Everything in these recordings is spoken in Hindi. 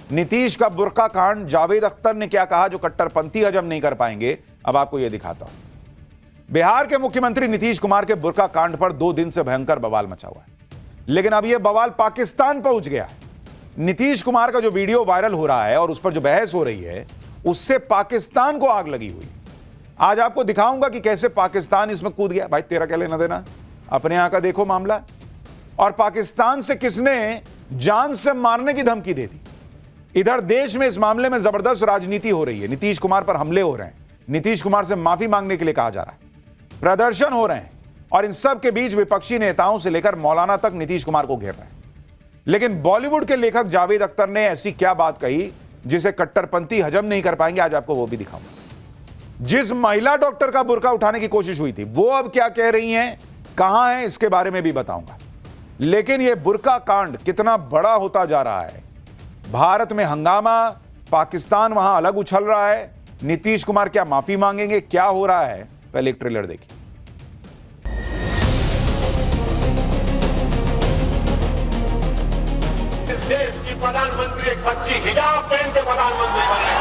नीतीश का बुर्का कांड, जावेद अख्तर ने क्या कहा जो कट्टरपंथी हजम नहीं कर पाएंगे, अब आपको यह दिखाता हूं। बिहार के मुख्यमंत्री नीतीश कुमार के बुर्का कांड पर 2 दिन से भयंकर बवाल मचा हुआ है, लेकिन अब यह बवाल पाकिस्तान पहुंच गया है। नीतीश कुमार का जो वीडियो वायरल हो रहा है और उस पर जो बहस हो रही है, उससे पाकिस्तान को आग लगी हुई। आज आपको दिखाऊंगा कि कैसे पाकिस्तान इसमें कूद गया। भाई तेरा क्या लेना देना, अपने यहां का देखो मामला। और पाकिस्तान से किसने जान से मारने की धमकी दे दी। इधर देश में इस मामले में जबरदस्त राजनीति हो रही है। नीतीश कुमार पर हमले हो रहे हैं, नीतीश कुमार से माफी मांगने के लिए कहा जा रहा है, प्रदर्शन हो रहे हैं, और इन सब के बीच विपक्षी नेताओं से लेकर मौलाना तक नीतीश कुमार को घेर रहे हैं। लेकिन बॉलीवुड के लेखक जावेद अख्तर ने ऐसी क्या बात कही जिसे कट्टरपंथी हजम नहीं कर पाएंगे, आज आपको वो भी दिखाऊंगा। जिस महिला डॉक्टर का बुर्का उठाने की कोशिश हुई थी, वो अब क्या कह रही हैं, कहां हैं, इसके बारे में भी बताऊंगा। लेकिन यह बुर्का कांड कितना बड़ा होता जा रहा है। भारत में हंगामा, पाकिस्तान वहां अलग उछल रहा है, नीतीश कुमार क्या माफी मांगेंगे, क्या हो रहा है, पहले एक ट्रेलर देखिए। इस देश की प्रधानमंत्री एक बच्ची हिजाब पहन के प्रधानमंत्री बने।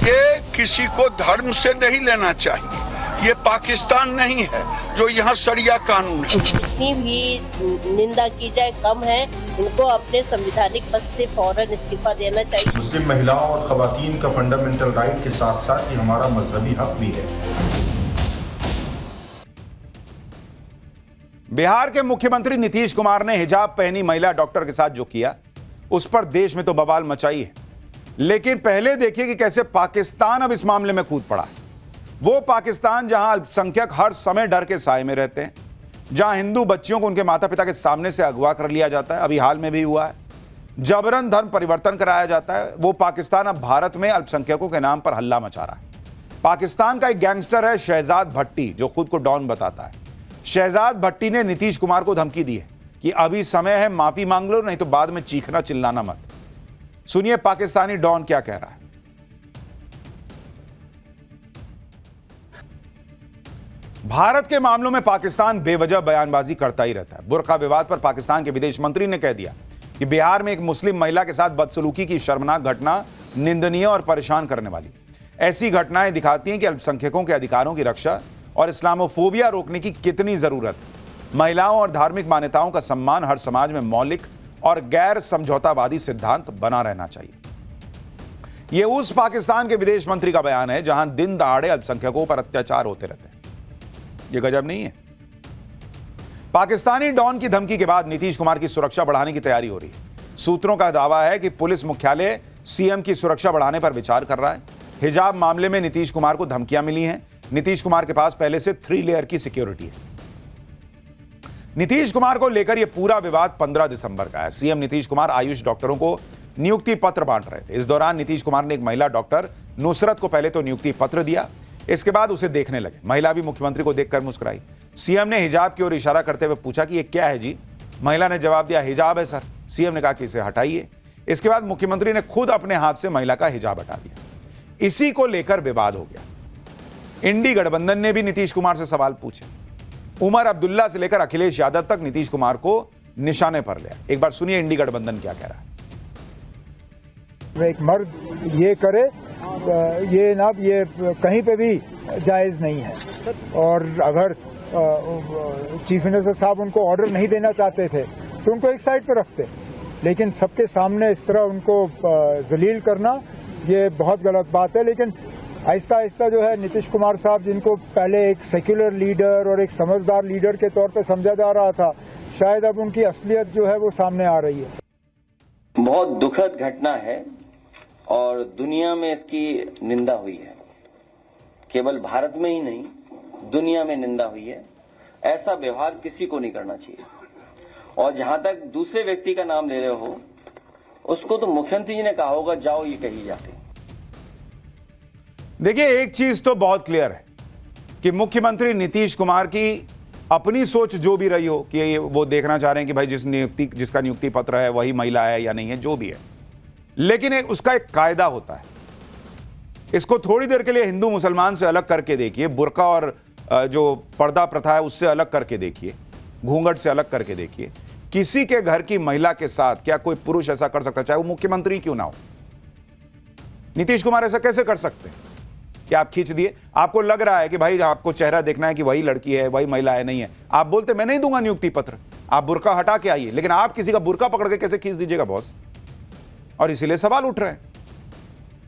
ये किसी को धर्म से नहीं लेना चाहिए। ये पाकिस्तान नहीं है जो यहाँ शरिया कानून है। जितनी भी निंदा की जाए कम है। उनको अपने संवैधानिक पद से फौरन इस्तीफा देना चाहिए। मुस्लिम महिलाओं और खवातीन का फंडामेंटल राइट के साथ साथ ये हमारा मजहबी हक भी है। बिहार के मुख्यमंत्री नीतीश कुमार ने हिजाब पहनी महिला डॉक्टर के साथ जो किया, उस पर देश में तो बवाल मचाई है। लेकिन पहले देखिए कि कैसे पाकिस्तान अब इस मामले में कूद पड़ा है। वो पाकिस्तान जहां अल्पसंख्यक हर समय डर के साए में रहते हैं, जहां हिंदू बच्चियों को उनके माता पिता के सामने से अगवा कर लिया जाता है, अभी हाल में भी हुआ है, जबरन धर्म परिवर्तन कराया जाता है, वो पाकिस्तान अब भारत में अल्पसंख्यकों के नाम पर हल्ला मचा रहा है। पाकिस्तान का एक गैंगस्टर है शहजाद भट्टी, जो खुद को डॉन बताता है। शहजाद भट्टी ने नीतीश कुमार को धमकी दी है कि अभी समय है, माफी मांग लो, नहीं तो बाद में चीखना चिल्लाना मत। सुनिए पाकिस्तानी डॉन क्या कह रहा है। भारत के मामलों में पाकिस्तान बेवजह बयानबाजी करता ही रहता है। बुर्का विवाद पर पाकिस्तान के विदेश मंत्री ने कह दिया कि बिहार में एक मुस्लिम महिला के साथ बदसलूकी की शर्मनाक घटना निंदनीय और परेशान करने वाली। ऐसी घटनाएं दिखाती हैं कि अल्पसंख्यकों के अधिकारों की रक्षा और इस्लामोफोबिया रोकने की कितनी जरूरत है। महिलाओं और धार्मिक मान्यताओं का सम्मान हर समाज में मौलिक और गैर समझौतावादी सिद्धांत बना रहना चाहिए। यह उस पाकिस्तान के विदेश मंत्री का बयान है जहां दिन दहाड़े अल्पसंख्यकों पर अत्याचार होते रहते हैं। यह गजब नहीं है? पाकिस्तानी डॉन की धमकी के बाद नीतीश कुमार की सुरक्षा बढ़ाने की तैयारी हो रही है। सूत्रों का दावा है कि पुलिस मुख्यालय सीएम की सुरक्षा बढ़ाने पर विचार कर रहा है। हिजाब मामले में नीतीश कुमार को धमकियां मिली हैं। नीतीश कुमार के पास पहले से 3 लेयर की सिक्योरिटी है। नीतीश कुमार को लेकर यह पूरा विवाद 15 दिसंबर का है। सीएम नीतीश कुमार आयुष डॉक्टरों को नियुक्ति पत्र बांट रहे थे। इस दौरान नीतीश कुमार ने एक महिला डॉक्टर नुसरत को पहले तो नियुक्ति पत्र दिया, इसके बाद उसे देखने लगे। महिला भी मुख्यमंत्री को देखकर मुस्कुराई। सीएम ने हिजाब की ओर इशारा करते हुए पूछा कि ये क्या है जी? महिला ने जवाब दिया, हिजाब है सर। सीएम ने कहा कि इसे हटाइए। इसके बाद मुख्यमंत्री ने खुद अपने हाथ से महिला का हिजाब हटा दिया। इसी को लेकर विवाद हो गया। इंडी गठबंधन ने भी नीतीश कुमार से सवाल पूछे। उमर अब्दुल्ला से लेकर अखिलेश यादव तक नीतीश कुमार को निशाने पर लिया। एक बार सुनिए इंडी गठबंधन क्या कह रहा है। एक मर्द ये करे, ये कहीं पे भी जायज नहीं है। और अगर चीफ मिनिस्टर साहब उनको ऑर्डर नहीं देना चाहते थे तो उनको एक साइड पर रखते, लेकिन सबके सामने इस तरह उनको जलील करना ये बहुत गलत बात है। लेकिन आहिस्ता आहिस्ता जो है नीतीश कुमार साहब, जिनको पहले एक सेक्युलर लीडर और एक समझदार लीडर के तौर पे समझा जा रहा था, शायद अब उनकी असलियत जो है वो सामने आ रही है। बहुत दुखद घटना है और दुनिया में इसकी निंदा हुई है। केवल भारत में ही नहीं, दुनिया में निंदा हुई है। ऐसा व्यवहार किसी को नहीं करना चाहिए। और जहां तक दूसरे व्यक्ति का नाम ले रहे हो, उसको तो मुख्यमंत्री जी ने कहा होगा, जाओ ये कही जाके। देखिए एक चीज तो बहुत क्लियर है कि मुख्यमंत्री नीतीश कुमार की अपनी सोच जो भी रही हो कि वो देखना चाह रहे हैं कि भाई जिसका नियुक्ति पत्र है वही महिला है या नहीं है, जो भी है, लेकिन उसका एक कायदा होता है। इसको थोड़ी देर के लिए हिंदू मुसलमान से अलग करके देखिए, बुर्का और जो पर्दा प्रथा है उससे अलग करके देखिए, घूंघट से अलग करके देखिए। किसी के घर की महिला के साथ क्या कोई पुरुष ऐसा कर सकता है, चाहे वो मुख्यमंत्री क्यों ना हो? नीतीश कुमार ऐसा कैसे कर सकते हैं कि आप खींच दिए? आपको लग रहा है कि भाई आपको चेहरा देखना है कि वही लड़की है, वही महिला है, नहीं है, आप बोलते मैं नहीं दूंगा नियुक्ति पत्र, आप बुर्का हटा के आइए। लेकिन आप किसी का बुर्का पकड़ के कैसे खींच दीजिएगा बॉस? और इसीलिए सवाल उठ रहे हैं।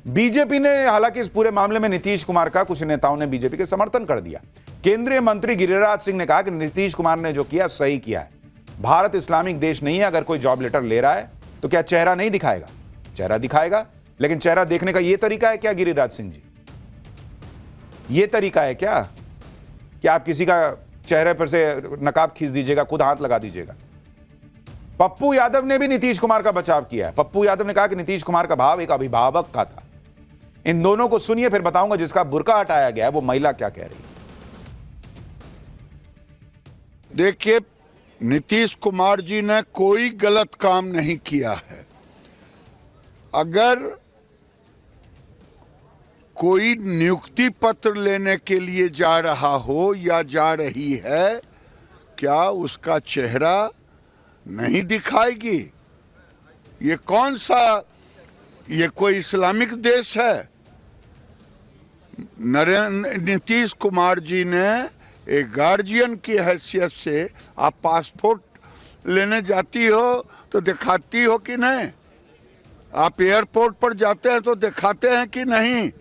बीजेपी ने, हालांकि इस पूरे मामले में नीतीश कुमार का कुछ नेताओं ने बीजेपी के समर्थन कर दिया। केंद्रीय मंत्री गिरिराज सिंह ने कहा कि नीतीश कुमार ने जो किया सही किया है। भारत इस्लामिक देश नहीं है। अगर कोई जॉब लेटर ले रहा है तो क्या चेहरा नहीं दिखाएगा? चेहरा दिखाएगा, लेकिन चेहरा देखने का यह तरीका है क्या गिरिराज सिंह जी? यह तरीका है क्या कि आप किसी का चेहरे पर से नकाब खींच दीजिएगा, खुद हाथ लगा दीजिएगा? पप्पू यादव ने भी नीतीश कुमार का बचाव किया है। पप्पू यादव ने कहा कि नीतीश कुमार का भाव एक अभिभावक का था। इन दोनों को सुनिए, फिर बताऊंगा जिसका बुर्का हटाया गया है वो महिला क्या कह रही है। देखिए, नीतीश कुमार जी ने कोई गलत काम नहीं किया है। अगर कोई नियुक्ति पत्र लेने के लिए जा रहा हो या जा रही है, क्या उसका चेहरा नहीं दिखाएगी? ये कौन सा, ये कोई इस्लामिक देश है? नीतीश कुमार जी ने एक गार्जियन की हैसियत से, आप पासपोर्ट लेने जाती हो तो दिखाती हो कि नहीं? आप एयरपोर्ट पर जाते हैं तो दिखाते हैं कि नहीं?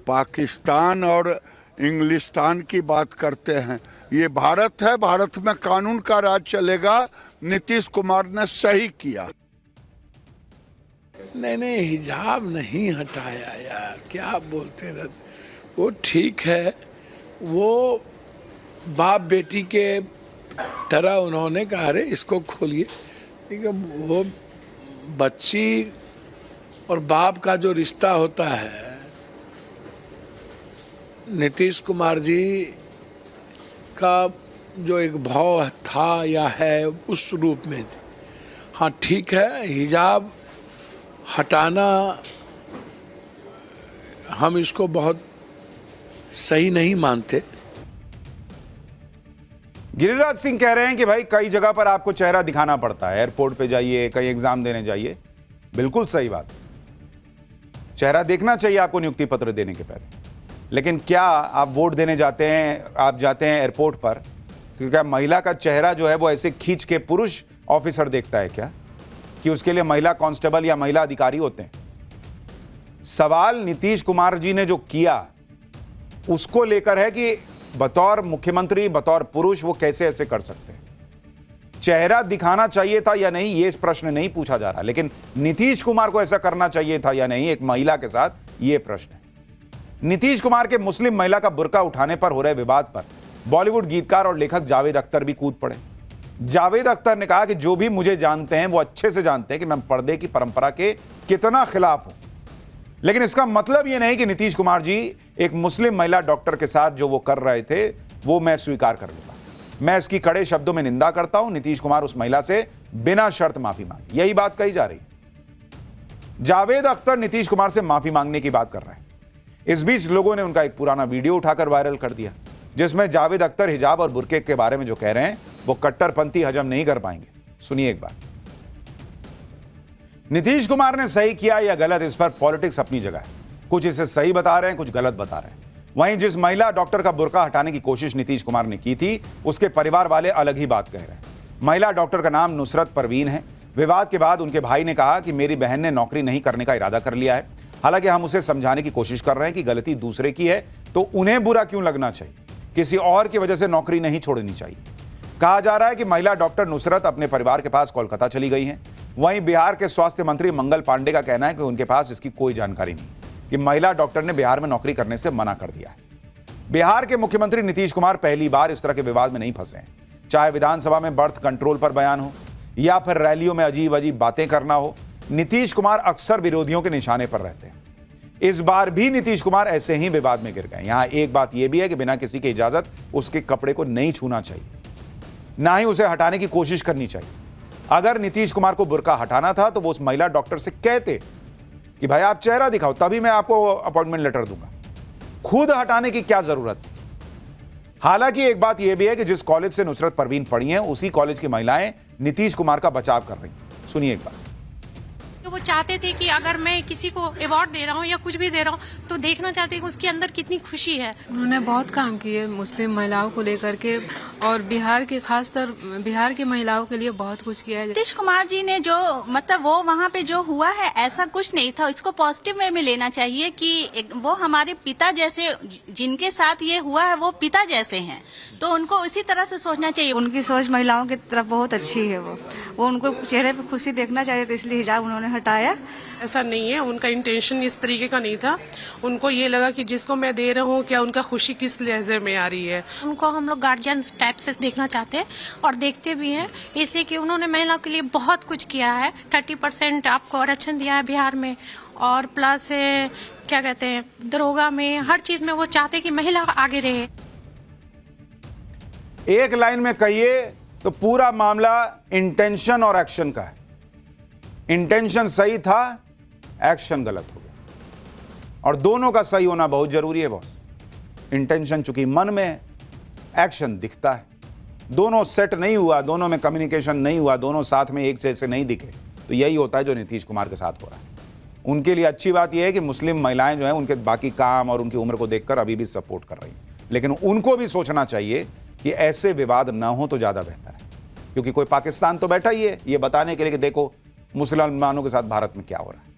पाकिस्तान और इंग्लिस्तान की बात करते हैं। ये भारत है, भारत में कानून का राज चलेगा। नीतीश कुमार ने सही किया। नहीं, हिजाब नहीं हटाया यार, क्या आप बोलते हैं? वो ठीक है, वो बाप बेटी के तरह उन्होंने कहा अरे इसको खोलिए, ठीक है। वो बच्ची और बाप का जो रिश्ता होता है, नीतीश कुमार जी का जो एक भाव था या है उस रूप में, हाँ ठीक है, हिजाब हटाना हम इसको बहुत सही नहीं मानते। गिरिराज सिंह कह रहे हैं कि भाई कई जगह पर आपको चेहरा दिखाना पड़ता है, एयरपोर्ट पे जाइए, कहीं एग्जाम देने जाइए। बिल्कुल सही बात, चेहरा देखना चाहिए आपको नियुक्ति पत्र देने के पहले। लेकिन क्या आप वोट देने जाते हैं, आप जाते हैं एयरपोर्ट पर, तो क्या महिला का चेहरा जो है वो ऐसे खींच के पुरुष ऑफिसर देखता है क्या, कि उसके लिए महिला कांस्टेबल या महिला अधिकारी होते हैं? सवाल नीतीश कुमार जी ने जो किया उसको लेकर है कि बतौर मुख्यमंत्री, बतौर पुरुष वो कैसे ऐसे कर सकते हैं। चेहरा दिखाना चाहिए था या नहीं, ये प्रश्न नहीं पूछा जा रहा, लेकिन नीतीश कुमार को ऐसा करना चाहिए था या नहीं एक महिला के साथ, ये प्रश्न है। नीतीश कुमार के मुस्लिम महिला का बुर्का उठाने पर हो रहे विवाद पर बॉलीवुड गीतकार और लेखक जावेद अख्तर भी कूद पड़े। जावेद अख्तर ने कहा कि जो भी मुझे जानते हैं वो अच्छे से जानते हैं कि मैं पर्दे की परंपरा के कितना खिलाफ हूं, लेकिन इसका मतलब यह नहीं कि नीतीश कुमार जी एक मुस्लिम महिला डॉक्टर के साथ जो वो कर रहे थे वो मैं स्वीकार कर लूंगा। मैं इसकी कड़े शब्दों में निंदा करता हूं। नीतीश कुमार उस महिला से बिना शर्त माफी मांगे, यही बात कही जा रही है। जावेद अख्तर नीतीश कुमार से माफी मांगने की बात कर रहे हैं। इस बीच लोगों ने उनका एक पुराना वीडियो उठाकर वायरल कर दिया, जिसमें जावेद अख्तर हिजाब और बुर्के के बारे में जो कह रहे हैं वो कट्टरपंथी हजम नहीं कर पाएंगे। सुनिए एक बार। नीतीश कुमार ने सही किया या गलत, इस पर पॉलिटिक्स अपनी जगह है। कुछ इसे सही बता रहे हैं, कुछ गलत बता रहे हैं। वहीं जिस महिला डॉक्टर का बुर्का हटाने की कोशिश नीतीश कुमार ने की थी, उसके परिवार वाले अलग ही बात कह रहे हैं। महिला डॉक्टर का नाम नुसरत परवीन है। विवाद के बाद उनके भाई ने कहा कि मेरी बहन ने नौकरी नहीं करने का इरादा कर लिया है। हालांकि हम उसे समझाने की कोशिश कर रहे हैं कि गलती दूसरे की है तो उन्हें बुरा क्यों लगना चाहिए, किसी और की वजह से नौकरी नहीं छोड़नी चाहिए। कहा जा रहा है कि महिला डॉक्टर नुसरत अपने परिवार के पास कोलकाता चली गई हैं। वहीं बिहार के स्वास्थ्य मंत्री मंगल पांडे का कहना है कि उनके पास इसकी कोई जानकारी नहीं कि महिला डॉक्टर ने बिहार में नौकरी करने से मना कर दिया है। बिहार के मुख्यमंत्री नीतीश कुमार पहली बार इस तरह के विवाद में नहीं फंसे हैं। चाहे विधानसभा में बर्थ कंट्रोल पर बयान हो या फिर रैलियों में अजीब अजीब बातें करना हो, नीतीश कुमार अक्सर विरोधियों के निशाने पर रहते हैं। इस बार भी नीतीश कुमार ऐसे ही विवाद में गिर गए। यहां एक बात यह भी है कि बिना किसी की इजाजत उसके कपड़े को नहीं छूना चाहिए, ना ही उसे हटाने की कोशिश करनी चाहिए। अगर नीतीश कुमार को बुर्का हटाना था तो वो उस महिला डॉक्टर से कहते कि भाई आप चेहरा दिखाओ, तभी मैं आपको अपॉइंटमेंट लेटर दूंगा। खुद हटाने की क्या जरूरत? हालांकि एक बात यह भी है कि जिस कॉलेज से नुसरत परवीन पढ़ी हैं उसी कॉलेज की महिलाएं नीतीश कुमार का बचाव कर रही हैं। सुनिए एक बार। तो वो चाहते थे कि अगर मैं किसी को अवार्ड दे रहा हूँ या कुछ भी दे रहा हूँ तो देखना चाहते हैं कि उसके अंदर कितनी खुशी है। उन्होंने बहुत काम किए मुस्लिम महिलाओं को लेकर के, और बिहार के खासकर बिहार की महिलाओं के लिए बहुत कुछ किया है। नीतीश कुमार जी ने जो मतलब वो वहाँ पे जो हुआ है ऐसा कुछ नहीं था, इसको पॉजिटिव वे में लेना चाहिए कि वो हमारे पिता जैसे, जिनके साथ ये हुआ है वो पिता जैसे हैं, तो उनको इसी तरह से सोचना चाहिए। उनकी सोच महिलाओं की तरफ बहुत अच्छी है। वो उनको चेहरे पे खुशी देखना चाहिए, तो इसलिए हिजाब उन्होंने हटाया। ऐसा नहीं है, उनका इंटेंशन इस तरीके का नहीं था। उनको ये लगा कि जिसको मैं दे रहा हूँ क्या उनका खुशी किस लहजे में आ रही है। उनको हम लोग गार्जियन टाइप से देखना चाहते हैं और देखते भी हैं, इसलिए कि उन्होंने महिलाओं के लिए बहुत कुछ किया है। 30% आपको आरक्षण दिया है बिहार में, और प्लस क्या कहते हैं दरोगा में, हर चीज में वो चाहते कि महिला आगे रहे। एक लाइन में कहिए तो पूरा मामला इंटेंशन और एक्शन का है। इंटेंशन सही था, एक्शन गलत हो गया, और दोनों का सही होना बहुत जरूरी है बॉस। इंटेंशन चूंकि मन में है, एक्शन दिखता है। दोनों सेट नहीं हुआ, दोनों में कम्युनिकेशन नहीं हुआ, दोनों साथ में एक जैसे नहीं दिखे, तो यही होता है जो नीतीश कुमार के साथ हो रहा है। उनके लिए अच्छी बात यह है कि मुस्लिम महिलाएं जो हैं उनके बाकी काम और उनकी उम्र को देखकर अभी भी सपोर्ट कर रही हैं, लेकिन उनको भी सोचना चाहिए कि ऐसे विवाद ना हो तो ज्यादा बेहतर है, क्योंकि कोई पाकिस्तान तो बैठा ही है ये बताने के लिए कि देखो मुसलमानों के साथ भारत में क्या हो रहा है।